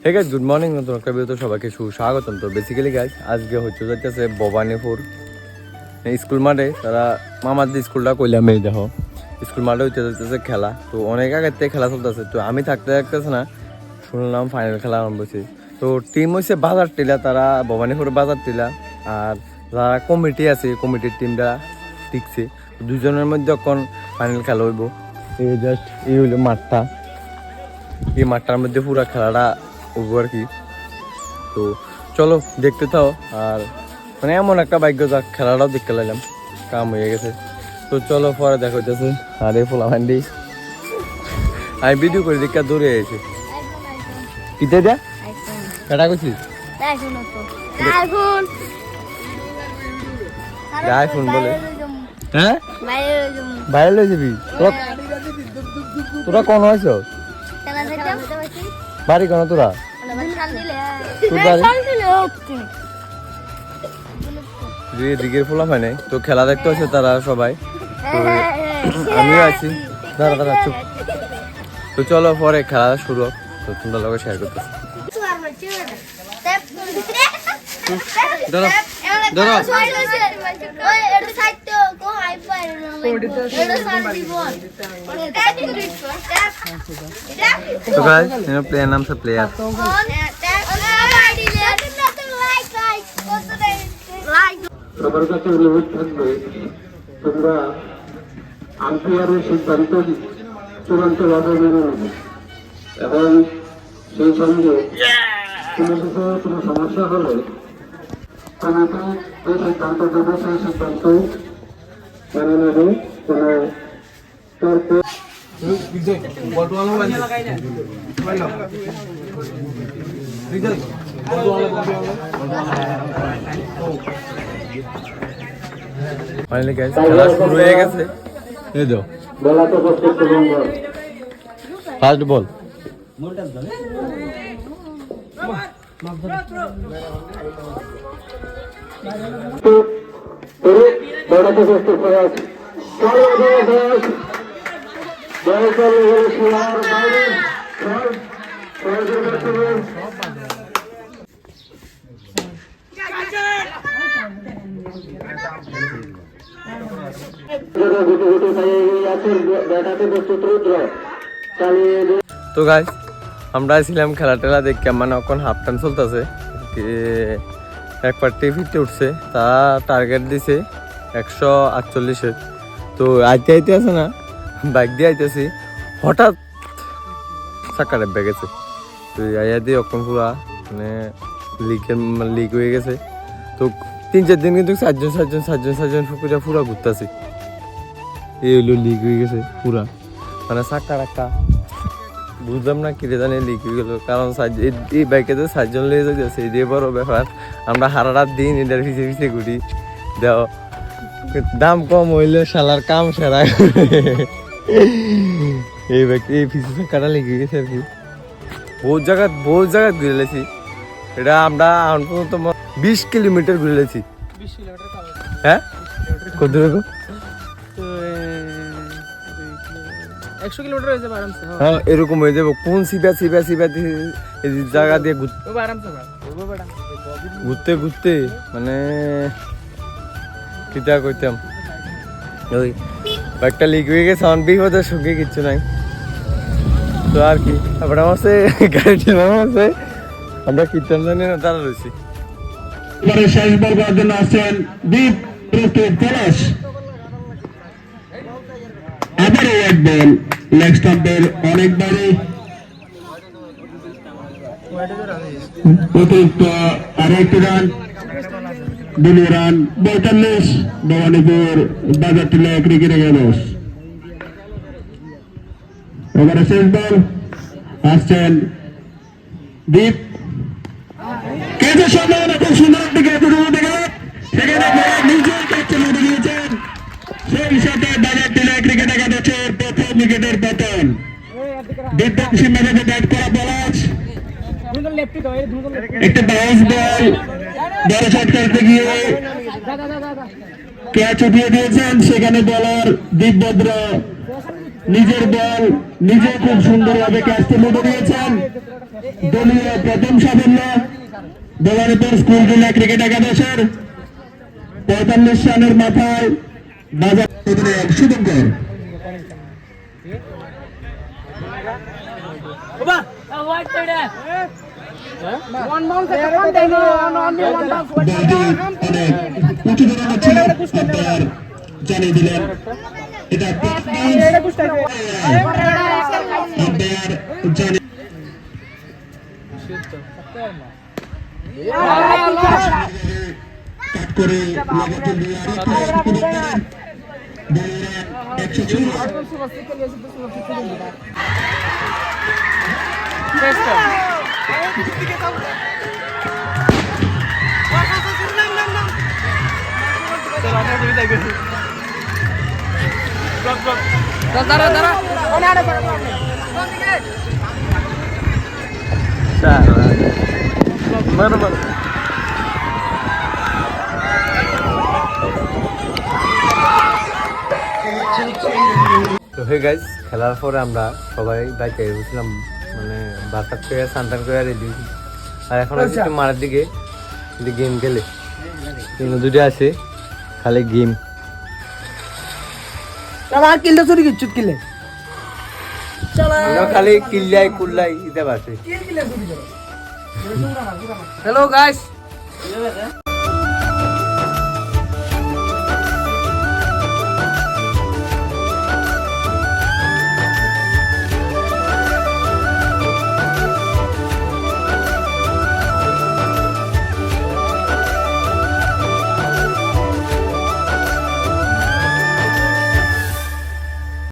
Hey guys, good morning. নতুন একটা ভিডিওতে সবাইকে সুস্বাগতম। তো বেসিক্যালি গাইস, আজকে হচ্ছে যাইতেছে ভবানীপুর স্কুল মাঠে। তারা মামাদের স্কুলটা কইলাম, এই দেখো স্কুল মাঠে হচ্ছে যাইতেছে খেলা। তো অনেক আগের থেকে খেলা চলতেছে। তো আমি থাকতে থাকতেছে না, শুনলাম ফাইনাল খেলা আরম্ভ হয়েছে। তো টিম হচ্ছে বাজার টিলা, তারা ভবানীপুর বাজার টিলা। আর যারা কমিটি আছে, কমিটির টিমটা টিকছে। দুজনের মধ্যে এখন ফাইনাল খেলা হইব। এই জাস্ট এই হইলো মাঠটা, এই মাঠটার মধ্যে পুরো খেলাটা হইব আর কি। তো চলো দেখতে থাও। আর মানে এমন একটা ভাগ্য, যাক খেলাটাও দেখতে লাইলাম, কাম হয়ে গেছে। তো চলো পরে দেখা হইতেছে। আর এই ফোলা ভান্ডি আমি ভিডিও করে দেখে দৌড়ে গেছে। কিতে দেয়া এটা করছিস? আইফোন বলে, হ্যাঁ বাইরে লয়ে যাবি? তোরা কোন হয়েছ? বাড়ি কোন তোরা? দিকের ফোলা হয় নাই। তো খেলা দেখতে হচ্ছে তারা সবাই, তো আমিও আছি। দাঁড়া দাঁড়া চুপ। তো চলো পরে খেলা শুরু হোক, তো তোমরা লোক শেয়ার করতেছি। তো গাইস, প্লেয়ার নাম সব প্লেয়ার। সবার কাছে অনুরোধ থাকবে, তোমরা আম্পায়ারের সিদ্ধান্ত চূড়ান্তভাবে মেনে নেবে এবং সেই সঙ্গে কোনো বিষয়ে কোনো সমস্যা হলে কমিটি যে সিদ্ধান্ত দেবে সেই সিদ্ধান্ত মেনে নেবে। কোনো ফাইনালি গাইস খেলা শুরু হয়ে গেছে। এই দাও বেলাতে ফার্স্ট বল। তো গাইস আমরা ছিলাম খেলা টেলা দেখে, মানে এখন হাফ টাইম চলতেছে। এক পার্টি ফিরতে উঠছে, তারা টার্গেট দিছে 148। তো আইতে আইতে আছে না, বাইক দিয়ে আইতেছি, হঠাৎ চাকা ডেবে গেছে। তো আইয়া দিয়ে এখন পুরা মানে লিক হয়ে গেছে। তো 3-4 দিন কিন্তু সাতজন পুকুরা পুরা ঘুরতেছি। এই হইলো লিক হয়ে গেছে পুরা, মানে চাকা টাকা বুঝলাম না কি জানি লিক হয়ে গেল। কারণ এই বাইকে যে 7জন লেগে যাচ্ছে, এই বড় ব্যাপার। আমরা সারা রাত দিন এটার পিছিয়ে পিছিয়ে ঘুরি। দেও দাম কম হইলে শালার কাম সেরা। এই বাইক এই পিছিয়ে চাকাটা লেগে গেছে আর কি। বহুত জায়গা ঘুরে লেছি। এটা আমরা এখন পর্যন্ত 20 কিলোমিটার ঘুরে লেছি। হ্যাঁ কত দূরে? 100 কিলোমিটার হয়ে যাবে আরামসে। হ্যাঁ এরকম হয়ে যাবে। কোন সিপা জায়গা দিয়ে ঘুরতে ঘুরতে মানে কিটা কইতাম, ওই বাইকটা লিক হয়ে গেছে। অন বিপদের সঙ্গে কিচ্ছু নাই। তো আর কি তারপরে আমার গাড়িটা আছে, আমরা কীর্তন জানি না, তারা রয়েছি। শেষ বল করার জন্য আসছেন দীপ প্রস্তুত পলাশ। আবারও এক বল লেগ স্টাম্পের অনেকবারই অতিরিক্ত আরেকটি রান, 2 রান 42। ভবানীপুর বাজার টিলা ক্রিকেট একাদশ। এবারে শেষ বল আসছেন দীপ। কেজের সম্ভাবনা খুব সুন্দর একটি ক্যাচ দেখা, সেখানে নিজেই ক্যাচ চলে গিয়েছেন। সেই সাথে বাজার টিলা ক্রিকেট একাদশের প্রথম উইকেটের পতন। দীপবংশী মেধাকে ব্যাট করা পলাশ, একটা বাউন্স বল বল শট করতে গিয়ে ক্যাচ উঠিয়ে দিয়েছেন। সেখানে বলার দীপভদ্র নিজের দল নিজে খুব সুন্দরভাবে ক্যাচটি লুটে দিয়েছেন। দলীয় প্রথম সাফল্য ভবানীপুর স্কুল জেলা ক্রিকেট একাদশের 45 রানের মাথায় বাজার শুভঙ্কর। বলটি অনেক উঁচু ধরনের ছিল, আম্পায়ার জানিয়ে দিলেন এটা আম্পায়ার জানিয়ে কাট করে লাগাতে দিয়ে বলেরা 106 তো হে গাইজ, খেলার পরে আমরা সবাই বাইকে গেছিলাম, মানে বাসার থেকে সান্তান করে রেডি। আর এখন হচ্ছে একটু মারার দিকে গেম খেলে দুটো আছে, খালি গেম। খালি কিল্লাই কুল্লাই দিতে পারছে। Hello guys